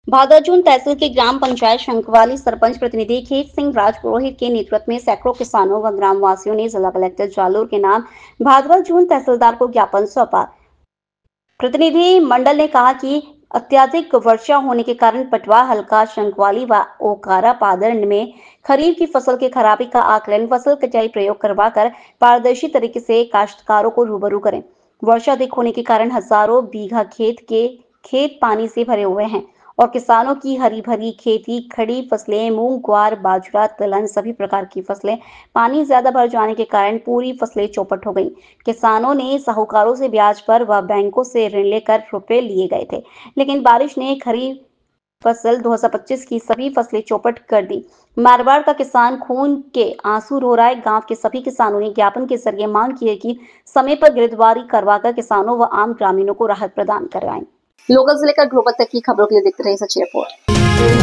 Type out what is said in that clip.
भादरजून तहसील के ग्राम पंचायत शंखवाली सरपंच प्रतिनिधि खेत सिंह राजपुरोहित के नेतृत्व में सैकड़ों किसानों व ग्रामवासियों ने जिला कलेक्टर जालोर के नाम भादरजून तहसीलदार को ज्ञापन सौंपा। प्रतिनिधि मंडल ने कहा कि अत्यधिक वर्षा होने के कारण पटवा, हल्का, शंखवाली व ओकारा पादर में खरीफ की फसल की खराबी का आकलन, फसल कटाई प्रयोग करवाकर पारदर्शी तरीके से काश्तकारों को रूबरू करें। वर्षा अधिक होने के कारण हजारों बीघा खेत पानी से भरे हुए हैं और किसानों की हरी भरी खेती, खड़ी फसलें, मूंग, ग्वार, बाजरा, तिलहन सभी प्रकार की फसलें पानी ज्यादा भर जाने के कारण पूरी फसलें चौपट हो गईं। किसानों ने साहूकारों से ब्याज पर व बैंकों से ऋण लेकर रुपए लिए गए थे, लेकिन बारिश ने खरीफ फसल 2025 की सभी फसलें चौपट कर दी। मारवाड़ का किसान खून के आंसू रो रहा है। गांव के सभी किसानों ने ज्ञापन के जरिए मांग की है कि समय पर गिरदावरी करवाकर किसानों व आम ग्रामीणों को राहत प्रदान कराएं। लोकल जिले का ग्लोबल तक की खबरों के लिए देखते रहिए सच्ची रिपोर्ट।